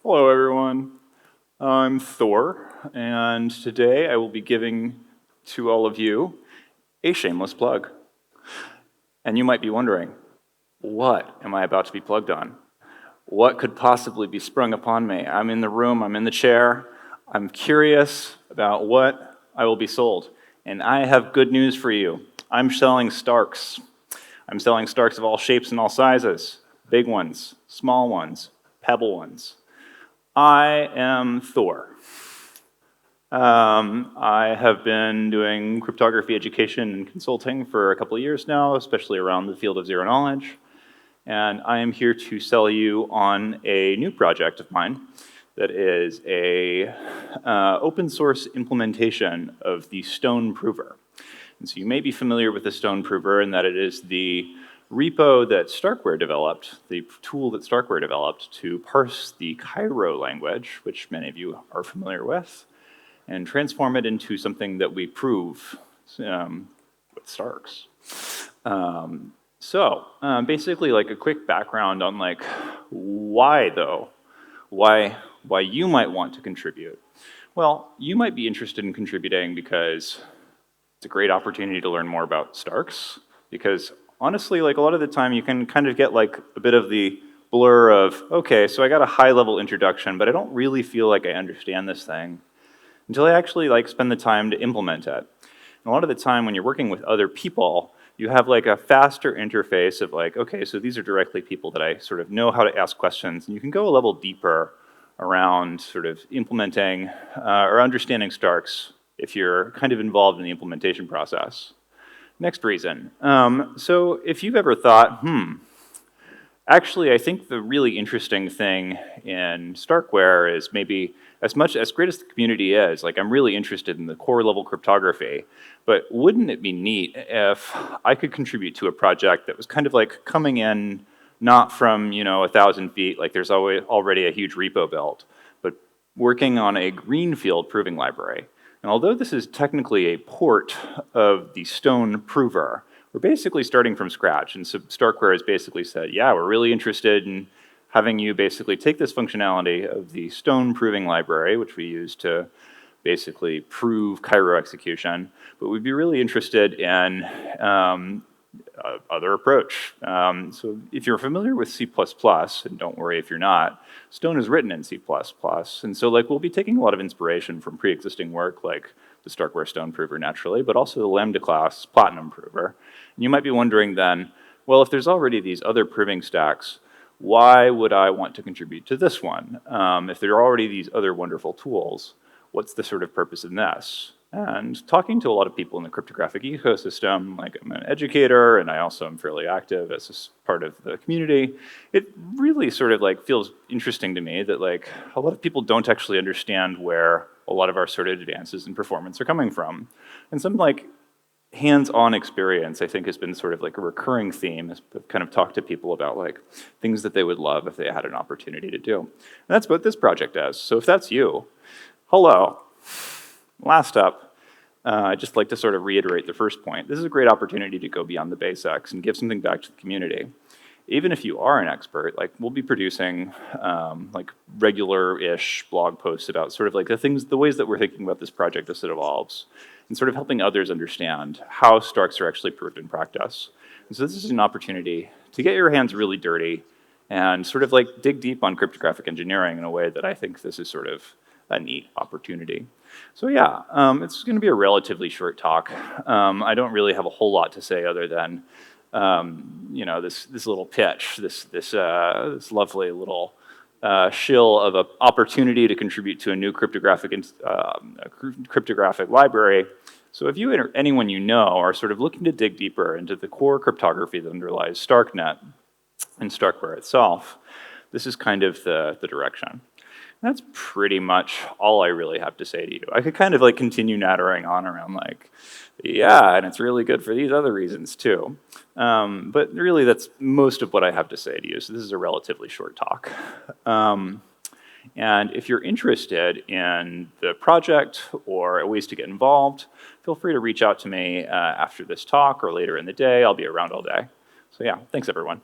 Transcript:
Hello everyone, I'm Thor, and today I will be giving to all of you a shameless plug. And you might be wondering, what am I about to be plugged on? What could possibly be sprung upon me? I'm in the room, I'm in the chair, I'm curious about what I will be sold. And I have good news for you. I'm selling Starks. I'm selling Starks of all shapes and all sizes. Big ones, small ones, pebble ones. I am Thor. I have been doing cryptography education and consulting for a couple of years now, especially around the field of zero knowledge. And I am here to sell you on a new project of mine that is a open source implementation of the Stone Prover. And so you may be familiar with the Stone Prover in that it is the repo that Starkware developed, the tool that Starkware developed to parse the Cairo language, which many of you are familiar with, and transform it into something that we prove with Starks. Basically like a quick background on like why though? Why you might want to contribute. Well, you might be interested in contributing because it's a great opportunity to learn more about Starks, because honestly, like a lot of the time you can kind of get like a bit of the blur of, okay, so I got a high level introduction, but I don't really feel like I understand this thing until I actually like spend the time to implement it. And a lot of the time when you're working with other people, you have like a faster interface of like, okay, so these are directly people that I sort of know how to ask questions, and you can go a level deeper around sort of implementing or understanding Starks if you're kind of involved in the implementation process. Next reason. So if you've ever thought, actually I think the really interesting thing in Starkware is maybe as great as the community is, like I'm really interested in the core level cryptography, but wouldn't it be neat if I could contribute to a project that was kind of like coming in not from 1,000 feet, like there's already a huge repo built, but working on a greenfield proving library. And although this is technically a port of the Stone Prover, we're basically starting from scratch. And so Starkware has basically said, yeah, we're really interested in having you basically take this functionality of the Stone Proving Library, which we use to basically prove Cairo execution, but we'd be really interested in other approach. So if you're familiar with C++, and don't worry if you're not, Stone is written in C++. And so like we'll be taking a lot of inspiration from pre-existing work like the Starkware Stone Prover naturally, but also the Lambda class Platinum Prover. And you might be wondering then, well, if there's already these other proving stacks, why would I want to contribute to this one? If there are already these other wonderful tools, what's the sort of purpose in this? And talking to a lot of people in the cryptographic ecosystem, like I'm an educator and I also am fairly active as part of the community, it really sort of like feels interesting to me that like a lot of people don't actually understand where a lot of our sort of advances in performance are coming from. And some like hands-on experience, I think, has been sort of like a recurring theme. I've kind of talked to people about like things that they would love if they had an opportunity to do. And that's what this project does. So if that's you, hello. Last up, I'd just like to sort of reiterate the first point. This is a great opportunity to go beyond the basics and give something back to the community. Even if you are an expert, like we'll be producing like regular-ish blog posts about sort of like the ways that we're thinking about this project as it evolves, and sort of helping others understand how Starks are actually proved in practice. And so this is an opportunity to get your hands really dirty and sort of like dig deep on cryptographic engineering in a way that I think this is sort of a neat opportunity. So yeah, it's going to be a relatively short talk. I don't really have a whole lot to say other than this little pitch, this lovely little shill of an opportunity to contribute to a new cryptographic library. So if you or anyone you know are sort of looking to dig deeper into the core cryptography that underlies StarkNet and Starkware itself, this is kind of the direction. That's pretty much all I really have to say to you. I could kind of like continue nattering on around like, yeah, and it's really good for these other reasons too. But really that's most of what I have to say to you. So this is a relatively short talk. And if you're interested in the project or ways to get involved, feel free to reach out to me after this talk or later in the day. I'll be around all day. So yeah, thanks everyone.